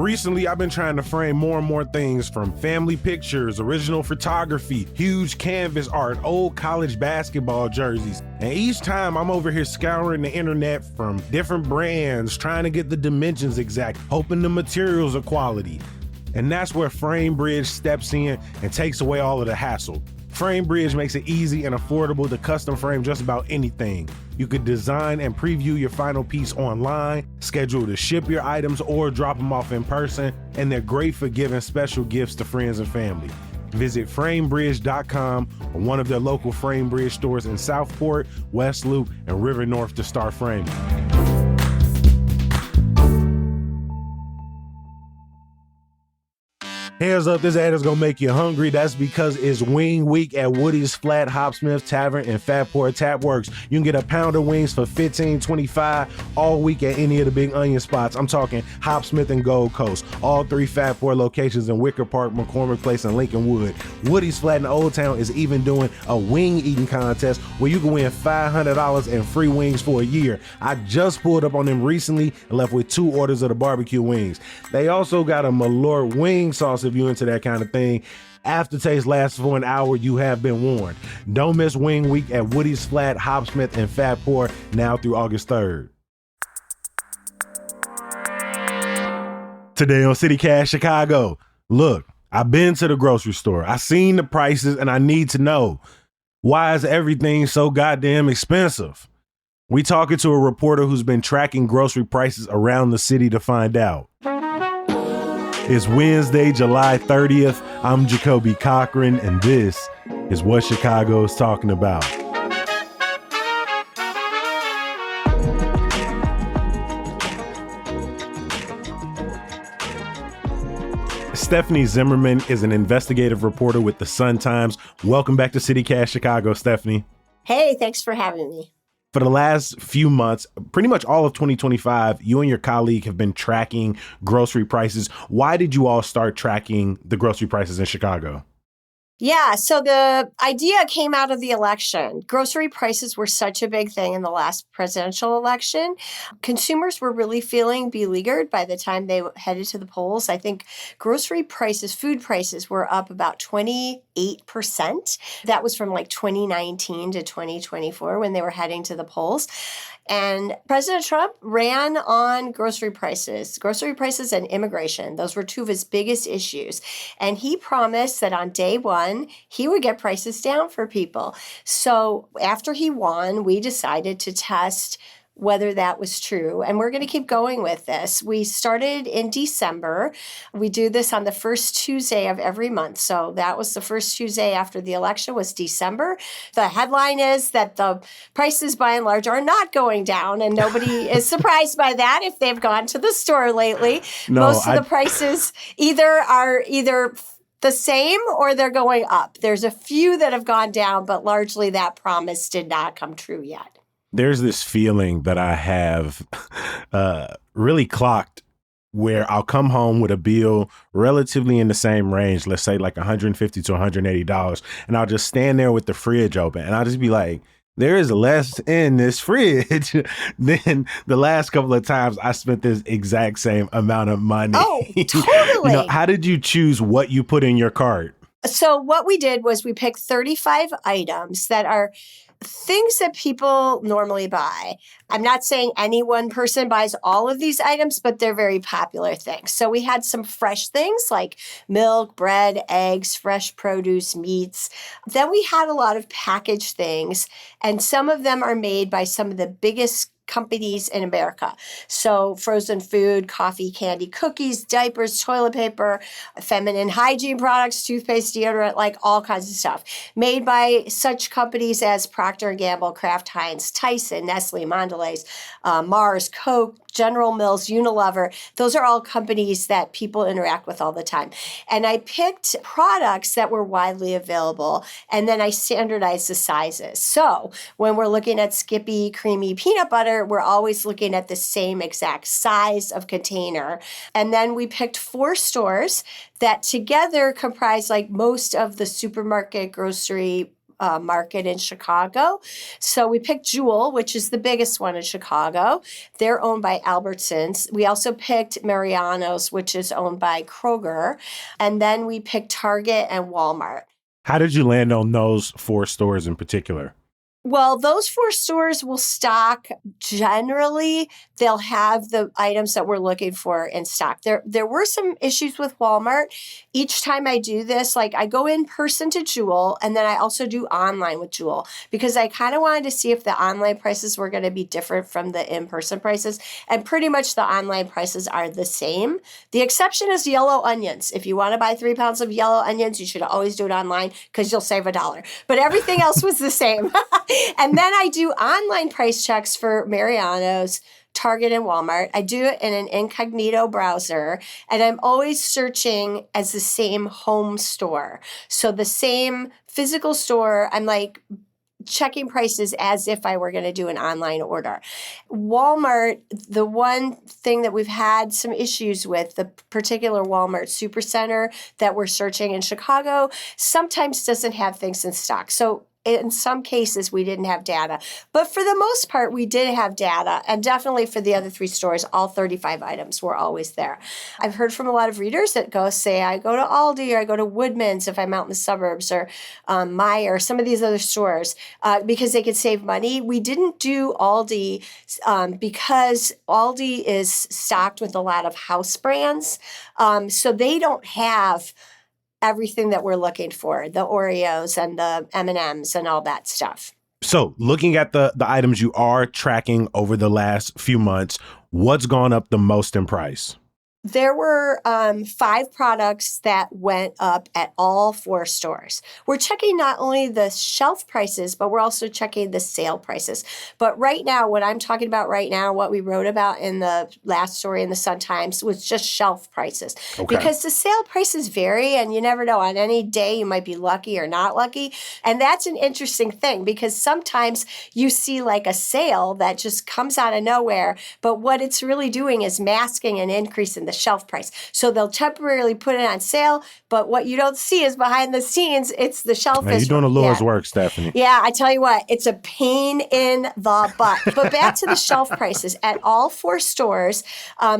Recently, I've been trying to frame more and more things from family pictures, original photography, huge canvas art, old college basketball jerseys. And each time I'm over here scouring the internet from different brands, trying to get the dimensions exact, hoping the materials are quality. And that's where FrameBridge steps in and takes away all of the hassle. FrameBridge makes it easy and affordable to custom frame just about anything. You could design and preview your final piece online, schedule to ship your items or drop them off in person, and they're great for giving special gifts to friends and family. Visit framebridge.com or one of their local FrameBridge stores in Southport, West Loop, and River North to start framing. Hands up, this ad is gonna make you hungry. That's because it's Wing Week at Woody's Flat Hopsmith Tavern and Fatport Tap Works. You can get a pound of wings for $15.25 all week at any of the Big Onion spots. I'm talking Hopsmith and Gold Coast. All three Fatport locations in Wicker Park, McCormick Place, and Lincoln Wood. Woody's Flat in Old Town is even doing a wing eating contest where you can win $500 and free wings for a year. I just pulled up on them recently and left with 2 orders of the barbecue wings. They also got a Malort wing sauce if you into that kind of thing. Aftertaste lasts for an hour. You have been warned. Don't miss Wing Week at Woody's Flat, Hopsmith, and Fatport now through August 3rd. Today on City Cash Chicago. Look, I've been to the grocery store. I seen the prices and I need to know, why is everything so goddamn expensive? We talking to a reporter who's been tracking grocery prices around the city to find out. It's Wednesday, July 30th. I'm Jacoby Cochran, and this is what Chicago is talking about. Stephanie Zimmerman is an investigative reporter with the Sun-Times. Welcome back to City Cash Chicago, Stephanie. Hey, thanks for having me. For the last few months, pretty much all of 2025, you and your colleague have been tracking grocery prices. Why did you all start tracking the grocery prices in Chicago? Yeah, so the idea came out of the election. Grocery prices were such a big thing in the last presidential election. Consumers were really feeling beleaguered by the time they headed to the polls. I think grocery prices, food prices were up about 28%. That was from like 2019 to 2024 when they were heading to the polls. And President Trump ran on grocery prices and immigration. Those were 2 of his biggest issues. And he promised that on day 1, he would get prices down for people. So after he won, we decided to test whether that was true. And we're going to keep going with this. We started in December. We do this on the first Tuesday of every month. So that was the first Tuesday after the election was December. The headline is that the prices by and large are not going down, and nobody is surprised by that if they've gone to the store lately. Most of the prices are either the same or they're going up. There's a few that have gone down, but largely that promise did not come true yet. There's this feeling that I have really clocked where I'll come home with a bill relatively in the same range, let's say like $150 to $180, and I'll just stand there with the fridge open and I'll just be like, there is less in this fridge than the last couple of times I spent this exact same amount of money. Oh, totally. How did you choose what you put in your cart? So what we did was we picked 35 items that are things that people normally buy. I'm not saying any one person buys all of these items, but they're very popular things. So we had some fresh things like milk, bread, eggs, fresh produce, meats. Then we had a lot of packaged things, and some of them are made by some of the biggest companies in America. So frozen food, coffee, candy, cookies, diapers, toilet paper, feminine hygiene products, toothpaste, deodorant, like all kinds of stuff made by such companies as Procter & Gamble, Kraft Heinz, Tyson, Nestle, Mondelez, Mars, Coke, General Mills, Unilever. Those are all companies that people interact with all the time. And I picked products that were widely available, and then I standardized the sizes. So when we're looking at Skippy creamy peanut butter, we're always looking at the same exact size of container. And then we picked 4 stores that together comprise like most of the supermarket grocery market in Chicago. So we picked Jewel, which is the biggest one in Chicago. They're owned by Albertsons. We also picked Mariano's, which is owned by Kroger. And then we picked Target and Walmart. How did you land on those 4 stores in particular? Well, those 4 stores will stock generally. They'll have the items that we're looking for in stock. There were some issues with Walmart. Each time I do this, like I go in person to Jewel, and then I also do online with Jewel because I kind of wanted to see if the online prices were going to be different from the in-person prices. And pretty much the online prices are the same. The exception is yellow onions. If you want to buy 3 pounds of yellow onions, you should always do it online because you'll save $1. But everything else was the same. And then I do online price checks for Mariano's, Target, and Walmart. I do it in an incognito browser, and I'm always searching as the same home store. So the same physical store, I'm like checking prices as if I were going to do an online order. Walmart, the one thing that we've had some issues with, the particular Walmart Supercenter that we're searching in Chicago, sometimes doesn't have things in stock. So in some cases, we didn't have data. But for the most part, we did have data. And definitely for the other 3 stores, all 35 items were always there. I've heard from a lot of readers that say, I go to Aldi or I go to Woodman's if I'm out in the suburbs, or Meijer, some of these other stores, because they could save money. We didn't do Aldi because Aldi is stocked with a lot of house brands. So they don't have everything that we're looking for, the Oreos and the M&Ms and all that stuff. So looking at the items you are tracking over the last few months, what's gone up the most in price? There were 5 products that went up at all 4 stores. We're checking not only the shelf prices, but we're also checking the sale prices. But right now, what I'm talking about right now, what we wrote about in the last story in the Sun-Times was just shelf prices. Okay. Because the sale prices vary, and you never know. On any day, you might be lucky or not lucky. And that's an interesting thing because sometimes you see like a sale that just comes out of nowhere, but what it's really doing is masking an increase in the shelf price. So they'll temporarily put it on sale, but what you don't see is behind the scenes, it's the shelf. You're doing a Lord's work, Stephanie. Yeah, I tell you what, it's a pain in the butt. But back to the shelf prices. At all 4 stores,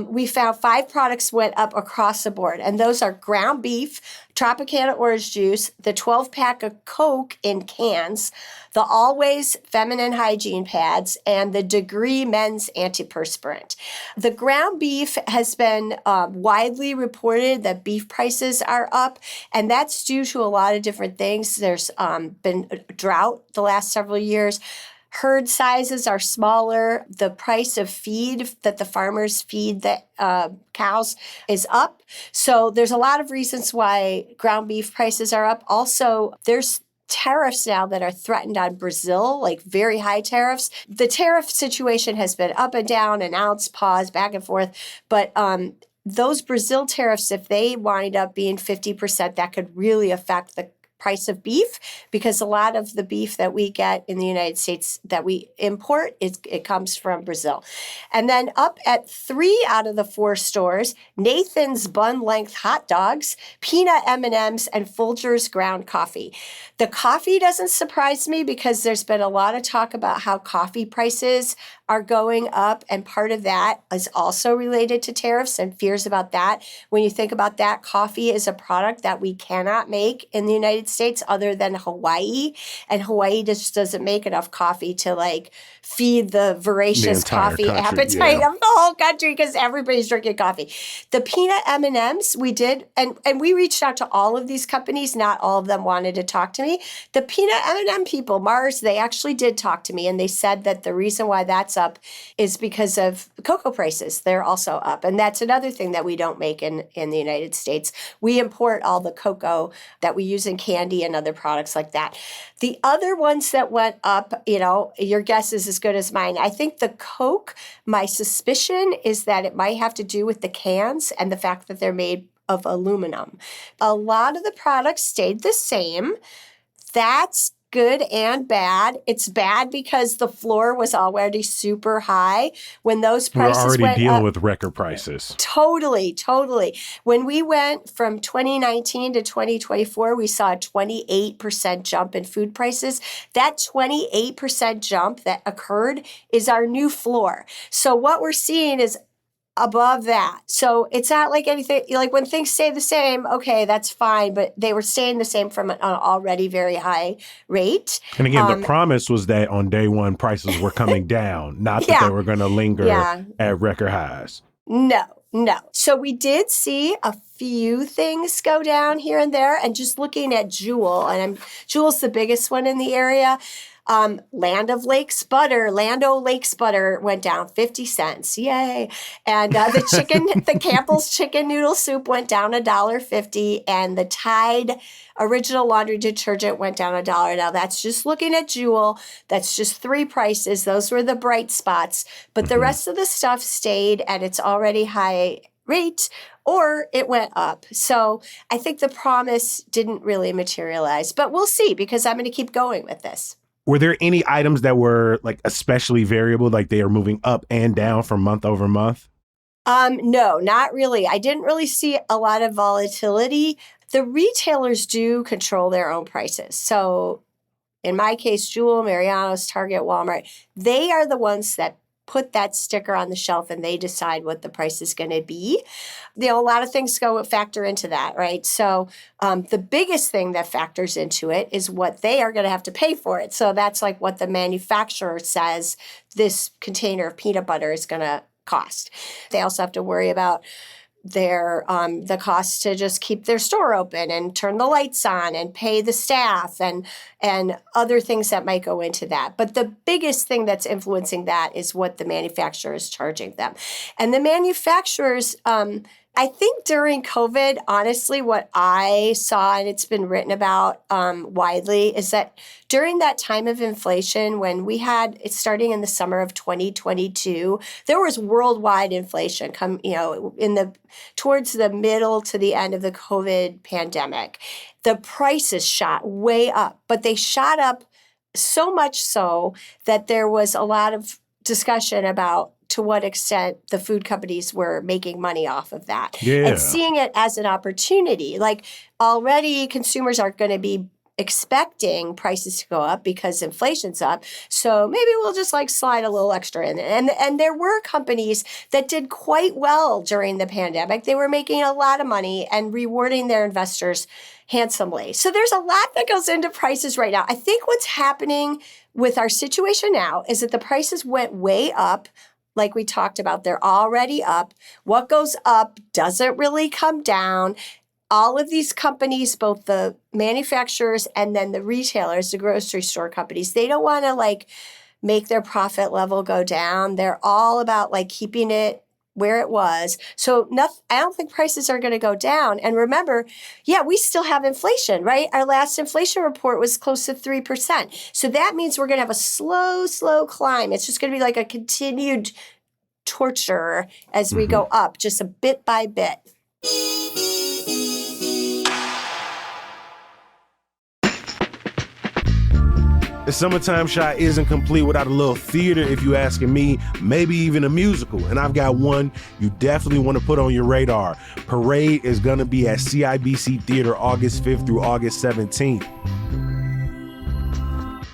we found 5 products went up across the board, and those are ground beef, Tropicana orange juice, the 12-pack of Coke in cans, the Always feminine hygiene pads, and the Degree men's antiperspirant. The ground beef has been widely reported that beef prices are up, and that's due to a lot of different things. There's been a drought the last several years. Herd sizes are smaller. The price of feed that the farmers feed the cows is up. So there's a lot of reasons why ground beef prices are up. Also, there's tariffs now that are threatened on Brazil, like very high tariffs. The tariff situation has been up and down, and now it's paused back and forth. But those Brazil tariffs, if they wind up being 50%, that could really affect the price of beef, because a lot of the beef that we get in the United States that we import, it comes from Brazil. And then up at 3 out of the 4 stores, Nathan's bun length hot dogs, peanut M&Ms, and Folgers ground coffee. The coffee doesn't surprise me because there's been a lot of talk about how coffee prices are going up, and part of that is also related to tariffs and fears about that. When you think about that, coffee is a product that we cannot make in the United States other than Hawaii, and Hawaii just doesn't make enough coffee to like feed the voracious coffee appetite of the whole country because everybody's drinking coffee. The peanut M&Ms we did, and we reached out to all of these companies. Not all of them wanted to talk to me. The peanut M&M people, Mars, they actually did talk to me, and they said that the reason why that's up is because of cocoa prices. They're also up. And that's another thing that we don't make in the United States. We import all the cocoa that we use in candy and other products like that. The other ones that went up, your guess is as good as mine. I think the Coke, my suspicion is that it might have to do with the cans and the fact that they're made of aluminum. A lot of the products stayed the same. That's good and bad. It's bad because the floor was already super high. When those prices We're already went dealing up, with record prices. Totally. When we went from 2019 to 2024, we saw a 28% jump in food prices. That 28% jump that occurred is our new floor. So what we're seeing is above that. So it's not like anything, like when things stay the same, okay, that's fine, but they were staying the same from an already very high rate. And again, the promise was that on day one, prices were coming down, not that they were going to linger at record highs. No. So we did see a few things go down here and there. And just looking at Jewel, and Jewel's the biggest one in the area. Land O'Lakes butter went down 50 cents. Yay. And the Campbell's chicken noodle soup went down $1.50, and the Tide original laundry detergent went down $1. Now that's just looking at Jewel. That's just 3 prices. Those were the bright spots, but the rest of the stuff stayed at its already high rate, or it went up. So I think the promise didn't really materialize, but we'll see, because I'm going to keep going with this. Were there any items that were like especially variable, like they are moving up and down from month over month? No, not really. I didn't really see a lot of volatility. The retailers do control their own prices. So in my case, Jewel, Mariano's, Target, Walmart, they are the ones that put that sticker on the shelf, and they decide what the price is going to be. A lot of things factor into that, right? So the biggest thing that factors into it is what they are going to have to pay for it. So that's like what the manufacturer says this container of peanut butter is going to cost. They also have to worry about the cost to just keep their store open and turn the lights on and pay the staff and other things that might go into that. But the biggest thing that's influencing that is what the manufacturer is charging them. And the manufacturers, I think during COVID, honestly, what I saw, and it's been written about widely, is that during that time of inflation, when we had it starting in the summer of 2022, there was worldwide inflation towards the middle to the end of the COVID pandemic. The prices shot way up, but they shot up so much so that there was a lot of discussion about to what extent the food companies were making money off of that. Yeah. And seeing it as an opportunity. Like already consumers aren't going to be expecting prices to go up because inflation's up. So maybe we'll just slide a little extra in. And there were companies that did quite well during the pandemic. They were making a lot of money and rewarding their investors handsomely. So there's a lot that goes into prices right now. I think what's happening with our situation now is that the prices went way up. Like we talked about, they're already up. What goes up doesn't really come down. All of these companies, both the manufacturers and then the retailers, the grocery store companies, they don't want to make their profit level go down. They're all about keeping it where it was. So I don't think prices are going to go down. And remember, we still have inflation, right? Our last inflation report was close to 3%. So that means we're going to have a slow climb. It's just going to be like a continued torture as we go up, just a bit by bit. The Summertime Shot isn't complete without a little theater, if you asking me, maybe even a musical. And I've got one you definitely want to put on your radar. Parade is going to be at CIBC Theater August 5th through August 17th.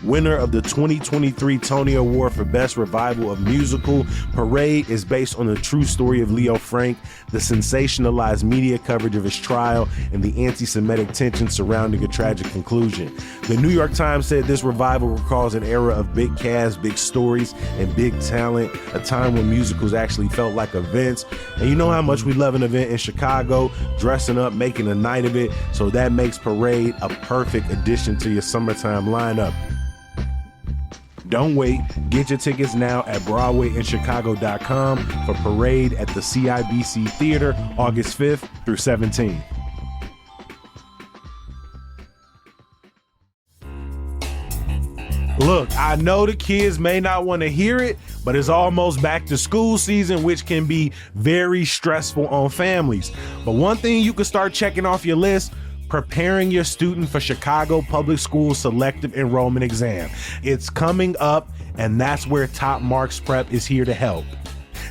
Winner of the 2023 Tony Award for Best Revival of Musical, Parade is based on the true story of Leo Frank, the sensationalized media coverage of his trial, and the anti-Semitic tension surrounding a tragic conclusion. The New York Times said this revival recalls an era of big casts, big stories, and big talent, a time when musicals actually felt like events. And you know how much we love an event in Chicago, dressing up, making a night of it, so that makes Parade a perfect addition to your summertime lineup. Don't wait. Get your tickets now at BroadwayInChicago.com for Parade at the CIBC Theater August 5th through 17th. Look, I know the kids may not want to hear it, but it's almost back to school season, which can be very stressful on families. But one thing you can start checking off your list: preparing your student for Chicago Public Schools selective enrollment exam. It's coming up, and that's where Top Marks Prep is here to help.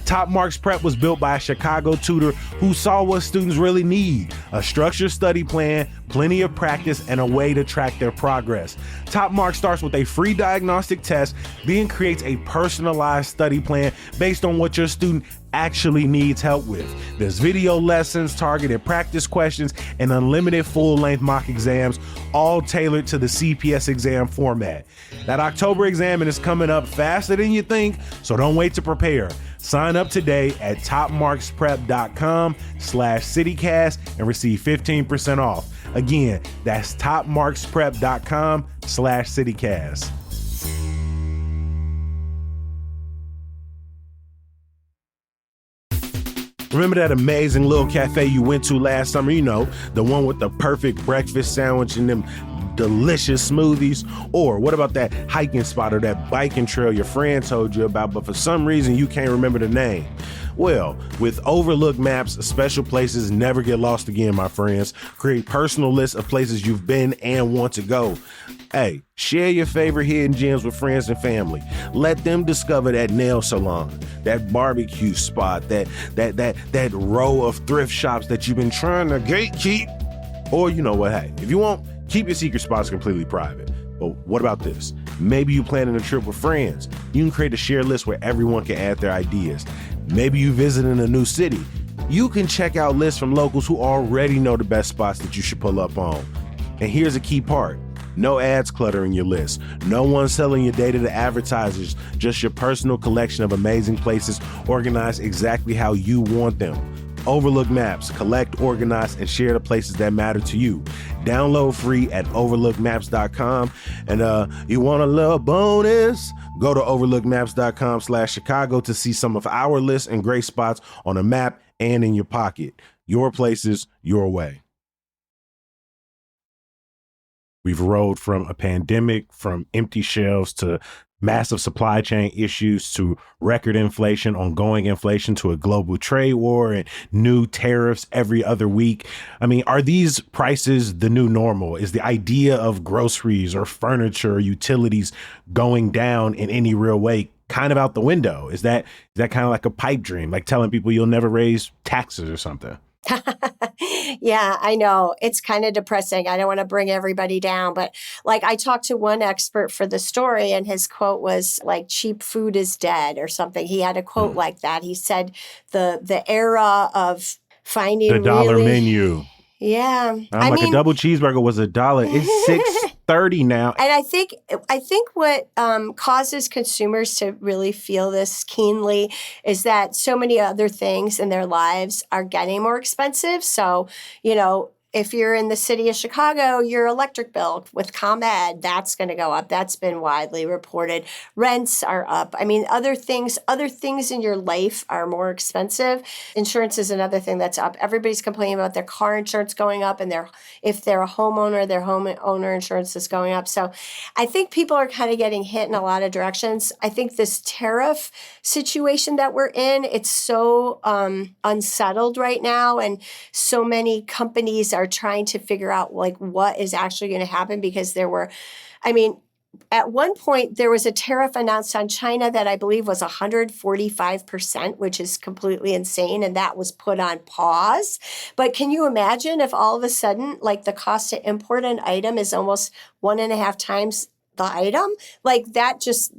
Top Marks Prep was built by a Chicago tutor who saw what students really need: a structured study plan, plenty of practice, and a way to track their progress. Top Marks starts with a free diagnostic test, then creates a personalized study plan based on what your student actually needs help with. There's video lessons, targeted practice questions, and unlimited full-length mock exams, all tailored to the CPS exam format. That October exam is coming up faster than you think, so don't wait to prepare. Sign up today at topmarksprep.com/citycast and receive 15% off. Again, that's topmarksprep.com/citycast. Remember that amazing little cafe you went to last summer? You know, the one with the perfect breakfast sandwich and them delicious smoothies? Or what about that hiking spot or that biking trail your friend told you about, but for some reason you can't remember the name? Well, with Overlook Maps, special places never get lost again, my friends. Create personal lists of places you've been and want to go. Hey, share your favorite hidden gems with friends and family. Let them discover that nail salon, that barbecue spot, that row of thrift shops that you've been trying to gatekeep. Or you know what, hey, if you want, keep your secret spots completely private. But what about this? Maybe you planning a trip with friends. You can create a shared list where everyone can add their ideas. Maybe you visiting a new city. You can check out lists from locals who already know the best spots that you should pull up on. And here's a key part. No ads cluttering your list. No one selling your data to advertisers. Just your personal collection of amazing places organized exactly how you want them. Overlook Maps. Collect, organize, and share the places that matter to you. Download free at overlookmaps.com. And you want a little bonus? Go to overlookmaps.com/Chicago to see some of our lists and great spots on a map and in your pocket. Your places, your way. We've rode from a pandemic, from empty shelves to massive supply chain issues to record inflation, ongoing inflation to a global trade war and new tariffs every other week. I mean, are these prices the new normal? Is the idea of groceries or furniture or utilities going down in any real way kind of out the window? Is that kind of like a pipe dream, like telling people you'll never raise taxes or something? Yeah, I know. It's kind of depressing. I don't want to bring everybody down, but like I talked to one expert for the story and his quote was like, cheap food is dead or something. He had a quote like that. He said the era of finding the dollar really, menu. Yeah. I mean, a double cheeseburger was $1. It's $6.30 now. And I think what causes consumers to really feel this keenly is that so many other things in their lives are getting more expensive. So, you know, if you're in the city of Chicago, your electric bill with ComEd, that's going to go up. That's been widely reported. Rents are up. I mean, other things in your life are more expensive. Insurance is another thing that's up. Everybody's complaining about their car insurance going up, and if they're a homeowner, their homeowner insurance is going up. So I think people are kind of getting hit in a lot of directions. I think this tariff situation that we're in, it's so unsettled right now, and so many companies are trying to figure out like what is actually going to happen because at one point there was a tariff announced on China that I believe was 145%, which is completely insane. And that was put on pause. But can you imagine if all of a sudden, like the cost to import an item is almost 1.5 times the item? Like that just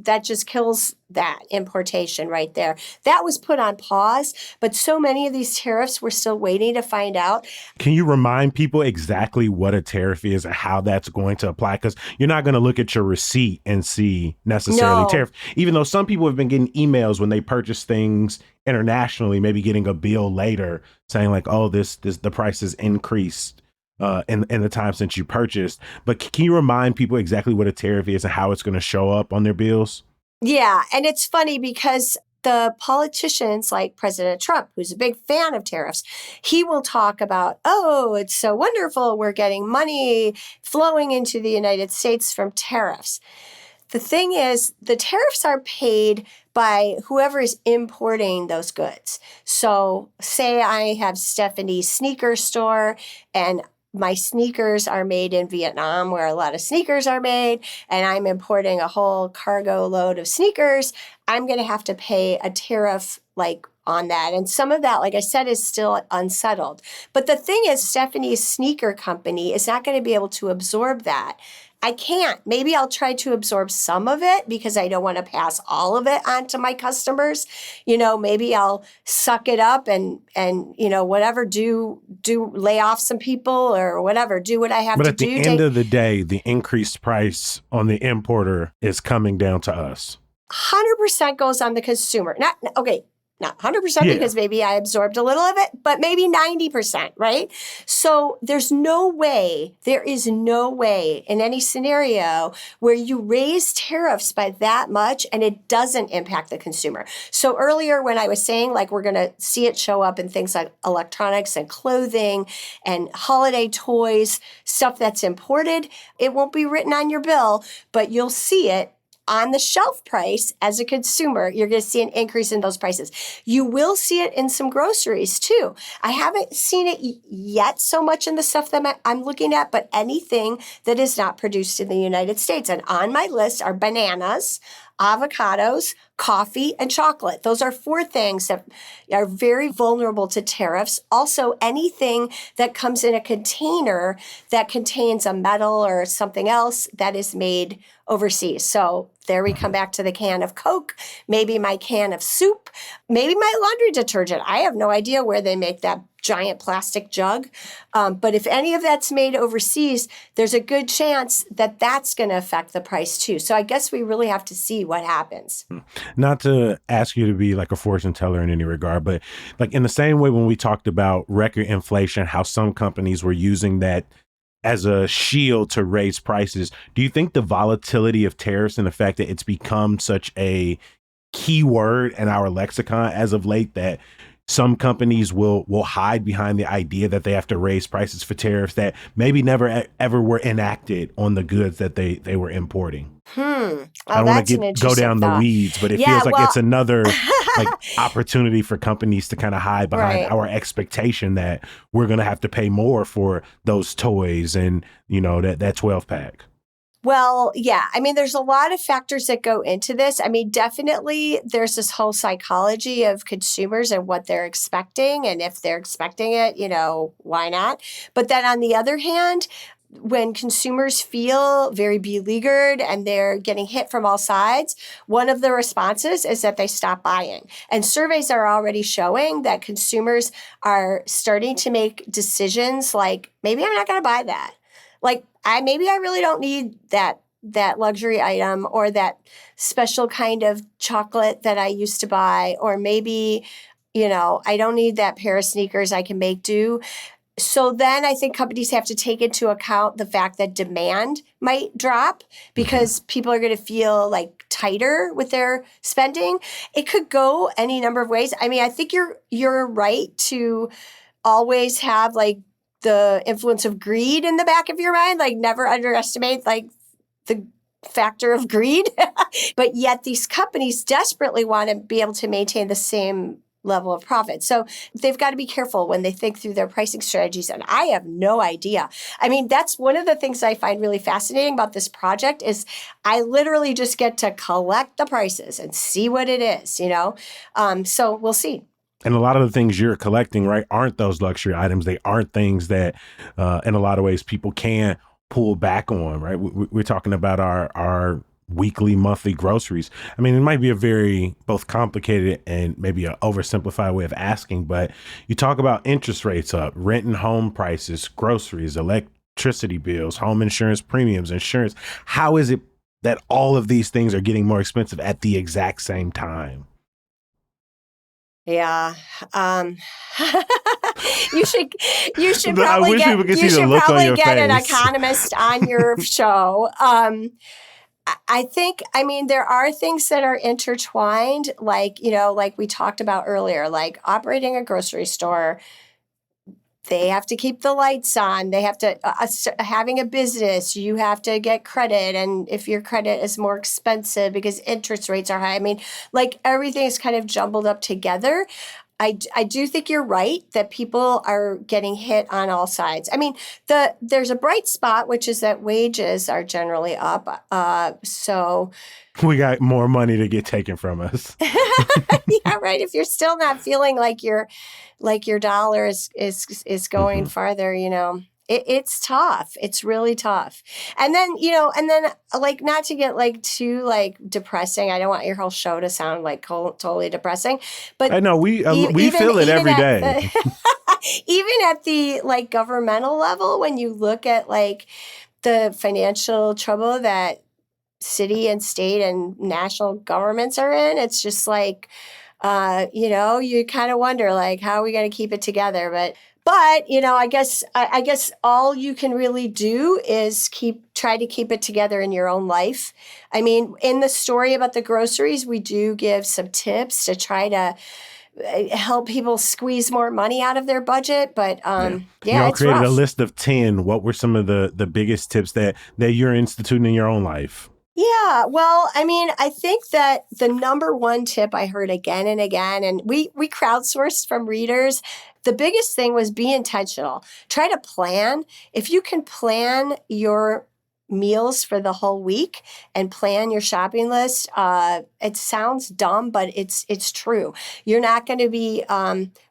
kills that importation right there. That was put on pause, but so many of these tariffs we're still waiting to find out. Can you remind people exactly what a tariff is and how that's going to apply? Because you're not going to look at your receipt and see necessarily tariff, even though some people have been getting emails when they purchase things internationally, maybe getting a bill later saying like, oh, the price is increased in the time since you purchased. But can you remind people exactly what a tariff is and how it's going to show up on their bills? Yeah. And it's funny because the politicians like President Trump, who's a big fan of tariffs, he will talk about, oh, it's so wonderful. We're getting money flowing into the United States from tariffs. The thing is, the tariffs are paid by whoever is importing those goods. So say I have Stephanie's sneaker store and my sneakers are made in Vietnam, where a lot of sneakers are made, and I'm importing a whole cargo load of sneakers, I'm going to have to pay a tariff like on that. And some of that, like I said, is still unsettled. But the thing is, Stephanie's sneaker company is not going to be able to absorb that. I can't. Maybe I'll try to absorb some of it because I don't want to pass all of it on to my customers. Maybe I'll suck it up and whatever, do lay off some people or whatever, do what I have But to at do. the end of the day, the increased price on the importer is coming down to us. 100% goes on the consumer. Not 100% because maybe I absorbed a little of it, but maybe 90%, right? So there is no way in any scenario where you raise tariffs by that much and it doesn't impact the consumer. So earlier when I was saying like we're going to see it show up in things like electronics and clothing and holiday toys, stuff that's imported, it won't be written on your bill, but you'll see it on the shelf price as a consumer. You're going to see an increase in those prices. You will see it in some groceries too. I haven't seen it yet so much in the stuff that I'm looking at, but anything that is not produced in the United States. And on my list are bananas, avocados, coffee, and chocolate. Those are 4 things that are very vulnerable to tariffs. Also, anything that comes in a container that contains a metal or something else that is made overseas. So there we come back to the can of Coke, maybe my can of soup, maybe my laundry detergent. I have no idea where they make that giant plastic jug. But if any of that's made overseas, there's a good chance that that's going to affect the price too. So I guess we really have to see what happens. Not to ask you to be like a fortune teller in any regard, but like in the same way when we talked about record inflation, how some companies were using that as a shield to raise prices, do you think the volatility of tariffs and the fact that it's become such a key word in our lexicon as of late that some companies will hide behind the idea that they have to raise prices for tariffs that maybe never ever were enacted on the goods that they were importing? Oh, I don't want to go down the weeds, but it feels like it's another like opportunity for companies to kind of hide behind our expectation that we're going to have to pay more for those toys and, that 12 pack. Well, yeah. I mean, there's a lot of factors that go into this. I mean, definitely there's this whole psychology of consumers and what they're expecting. And if they're expecting it, why not? But then on the other hand, when consumers feel very beleaguered and they're getting hit from all sides, one of the responses is that they stop buying. And surveys are already showing that consumers are starting to make decisions like, maybe I'm not going to buy that. Like, maybe I really don't need that luxury item or that special kind of chocolate that I used to buy, or maybe, I don't need that pair of sneakers. I can make do. So then I think companies have to take into account the fact that demand might drop because people are going to feel like tighter with their spending. It could go any number of ways. I mean, I think you're right to always have like the influence of greed in the back of your mind, like never underestimate like the factor of greed. But yet these companies desperately want to be able to maintain the same level of profit. So they've got to be careful when they think through their pricing strategies. And I have no idea. I mean, that's one of the things I find really fascinating about this project is I literally just get to collect the prices and see what it is, So we'll see. And a lot of the things you're collecting, right, aren't those luxury items. They aren't things that, in a lot of ways, people can pull back on, right? We're talking about our weekly, monthly groceries. I mean, it might be a very both complicated and maybe an oversimplified way of asking, but you talk about interest rates up, rent and home prices, groceries, electricity bills, home insurance premiums, insurance. How is it that all of these things are getting more expensive at the exact same time? Yeah. You should But I probably wish get, people could you see the should look on probably your get an face. economist on your show. I think, I mean, there are things that are intertwined, like, like we talked about earlier, like operating a grocery store. They have to keep the lights on. They have to, having a business, you have to get credit. And if your credit is more expensive because interest rates are high, I mean, like everything is kind of jumbled up together. I do think you're right that people are getting hit on all sides. I mean, there's a bright spot, which is that wages are generally up. So We got more money to get taken from us. yeah, right. If you're still not feeling like your dollar is going farther, it's tough. It's really tough. And then, like, not to get like too like depressing. I don't want your whole show to sound like totally depressing, but I know we feel it every day. Even at the like governmental level, when you look at like the financial trouble that city and state and national governments are in, it's just like, you kind of wonder like, how are we going to keep it together? But I guess all you can really do is try to keep it together in your own life. I mean, in the story about the groceries, we do give some tips to try to help people squeeze more money out of their budget. But Y'all it's created rough. a list of 10. What were some of the biggest tips that you're instituting in your own life? Yeah, well, I mean, I think that the number one tip I heard again and again, and we crowdsourced from readers, the biggest thing was be intentional. Try to plan. If you can plan your meals for the whole week and plan your shopping list, it sounds dumb, but it's true. You're not going to be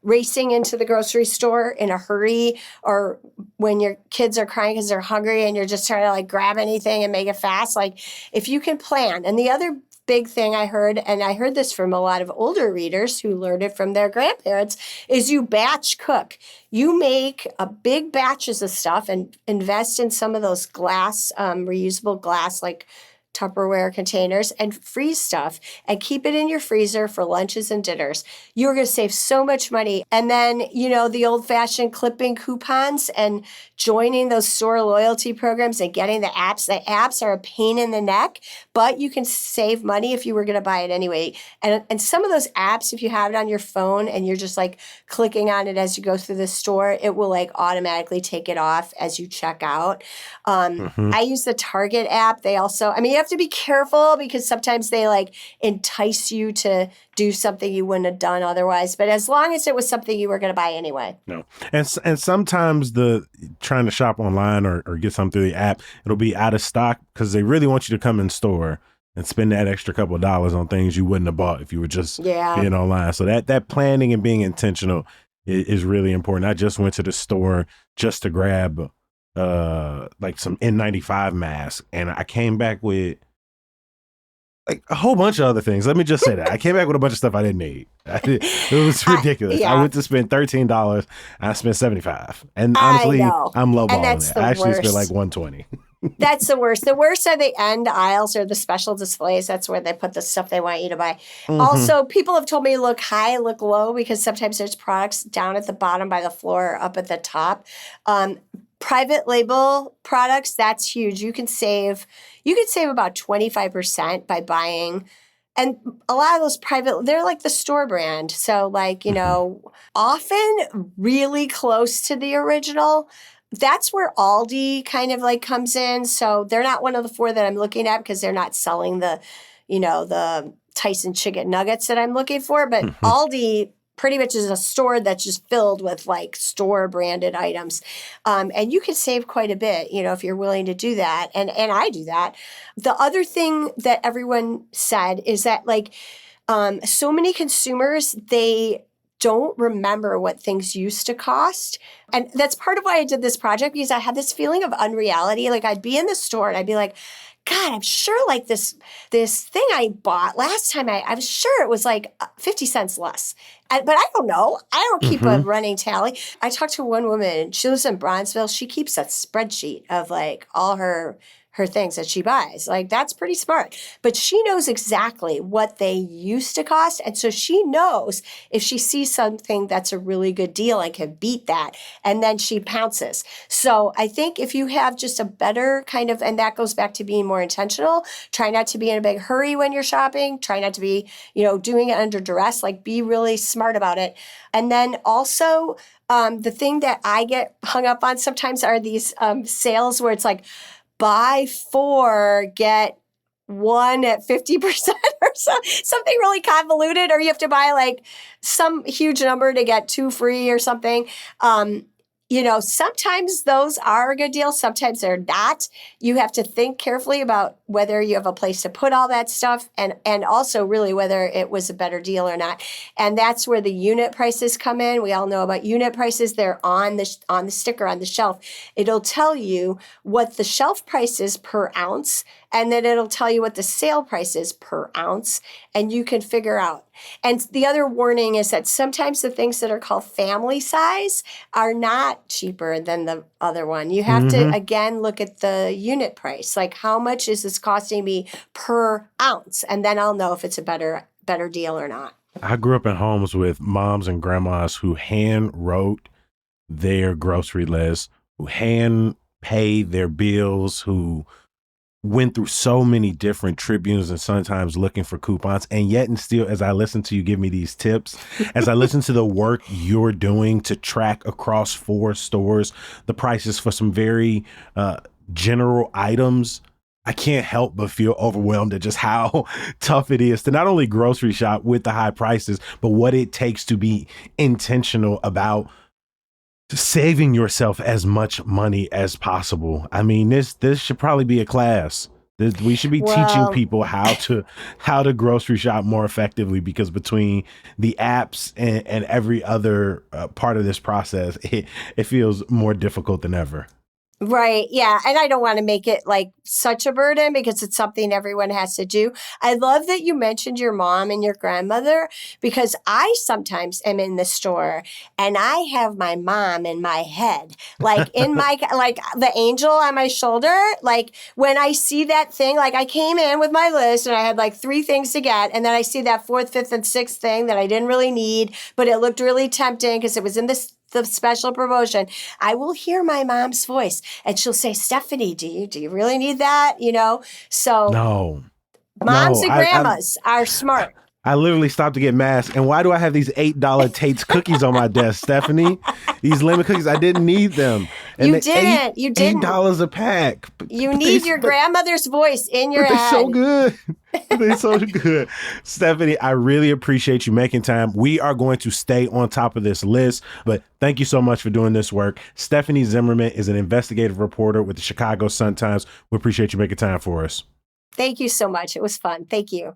racing into the grocery store in a hurry, or when your kids are crying because they're hungry and you're just trying to like grab anything and make it fast. Like, if you can plan. And the other big thing I heard, and I heard this from a lot of older readers who learned it from their grandparents, is you batch cook. You make a big batches of stuff and invest in some of those glass, reusable glass, like Tupperware containers, and freeze stuff and keep it in your freezer for lunches and dinners. You're going to save so much money. And then, the old fashioned clipping coupons and joining those store loyalty programs and getting the apps. The apps are a pain in the neck, but you can save money if you were going to buy it anyway. And some of those apps, if you have it on your phone and you're just like clicking on it as you go through the store, it will like automatically take it off as you check out. I use the Target app. They also, you have to be careful because sometimes they like entice you to do something you wouldn't have done otherwise. But as long as it was something you were going to buy anyway. No. And sometimes the trying to shop online or get something through the app, it'll be out of stock because they really want you to come in store and spend that extra couple of dollars on things you wouldn't have bought if you were just being online. So that planning and being intentional is really important. I just went to the store just to grab like some N95 masks, and I came back with like a whole bunch of other things. Let me just say that. I came back with a bunch of stuff I didn't need. It was ridiculous. I went to spend $13 and I spent $75. And honestly, I'm lowballing it. I actually spent like $120. That's the worst. The worst are the end aisles or the special displays. That's where they put the stuff they want you to buy. Also, people have told me look high, look low, because sometimes there's products down at the bottom by the floor or up at the top. Private label products, that's huge. You can save about 25% by buying. And a lot of those they're like the store brand. So like, often really close to the original. That's where Aldi kind of like comes in. So they're not one of the four that I'm looking at because they're not selling the Tyson chicken nuggets that I'm looking for. But Aldi pretty much is a store that's just filled with like store branded items. And you can save quite a bit, if you're willing to do that. And I do that. The other thing that everyone said is that like so many consumers, they don't remember what things used to cost. And that's part of why I did this project, because I had this feeling of unreality. Like I'd be in the store and I'd be like, God, I'm sure like this thing I bought last time, I was sure it was like 50 cents less. But I don't know. I don't keep a running tally. I talked to one woman, she lives in Bronzeville. She keeps a spreadsheet of like all her things that she buys. Like, that's pretty smart. But she knows exactly what they used to cost. And so she knows if she sees something that's a really good deal and can beat that, and then she pounces. So I think if you have just a better kind of, and that goes back to being more intentional, try not to be in a big hurry when you're shopping, try not to be, doing it under duress, like be really smart about it. And then also, the thing that I get hung up on sometimes are these sales where it's like, buy 4, get one at 50% or something really convoluted, or you have to buy like some huge number to get two free or something. Sometimes those are a good deal. Sometimes they're not. You have to think carefully about whether you have a place to put all that stuff and also really whether it was a better deal or not. And that's where the unit prices come in. We all know about unit prices. They're on the sticker on the shelf. It'll tell you what the shelf price is per ounce, and then it'll tell you what the sale price is per ounce, and you can figure out. And the other warning is that sometimes the things that are called family size are not cheaper than the other one. You have to, again, look at the unit price. Like, how much is this costing me per ounce? And then I'll know if it's a better deal or not. I grew up in homes with moms and grandmas who hand wrote their grocery list, who hand paid their bills, who went through so many different Tribunes and sometimes looking for coupons. And yet and still, as I listen to you give me these tips, as I listen to the work you're doing to track across 4 stores, the prices for some very general items, I can't help but feel overwhelmed at just how tough it is to not only grocery shop with the high prices, but what it takes to be intentional about saving yourself as much money as possible. I mean, this should probably be a class. We should be teaching people how to grocery shop more effectively, because between the apps and every other part of this process, it feels more difficult than ever. Right. Yeah. And I don't want to make it like such a burden because it's something everyone has to do. I love that you mentioned your mom and your grandmother, because I sometimes am in the store and I have my mom in my head, like in my, like the angel on my shoulder. Like when I see that thing, like I came in with my list and I had like 3 things to get. And then I see that 4th, 5th, and 6th thing that I didn't really need, but it looked really tempting because it was in the special promotion. I will hear my mom's voice and she'll say, Stephanie, do you really need that? So moms and grandmas are smart. I literally stopped to get masks. And why do I have these $8 Tate's cookies on my desk, Stephanie? These lemon cookies, I didn't need them. And you didn't. $8 a pack. You need your grandmother's voice in your head. They're so good. They're so good. Stephanie, I really appreciate you making time. We are going to stay on top of this list, but thank you so much for doing this work. Stephanie Zimmerman is an investigative reporter with the Chicago Sun-Times. We appreciate you making time for us. Thank you so much. It was fun. Thank you.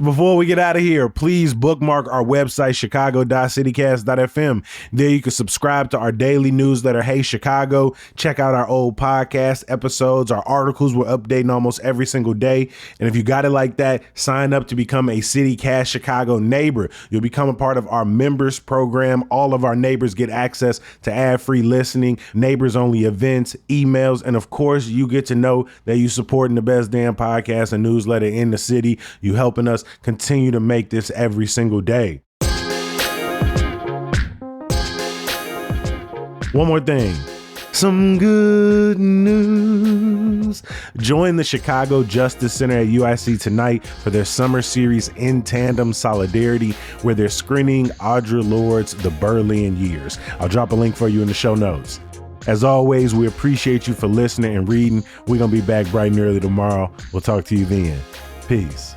Before we get out of here, please bookmark our website, chicago.citycast.fm. There you can subscribe to our daily newsletter, Hey Chicago. Check out our old podcast episodes, our articles. We're updating almost every single day. And if you got it like that, sign up to become a CityCast Chicago neighbor. You'll become a part of our members program. All of our neighbors get access to ad-free listening, neighbors-only events, emails, and of course, you get to know that you're supporting the best damn podcast and newsletter in the city. You helping us continue to make this every single day. One more thing. Some good news. Join the Chicago Justice Center at UIC tonight for their summer series In Tandem Solidarity, where they're screening Audre Lorde's The Berlin Years. I'll drop a link for you in the show notes. As always, we appreciate you for listening and reading. We're going to be back bright and early tomorrow. We'll talk to you then. Peace.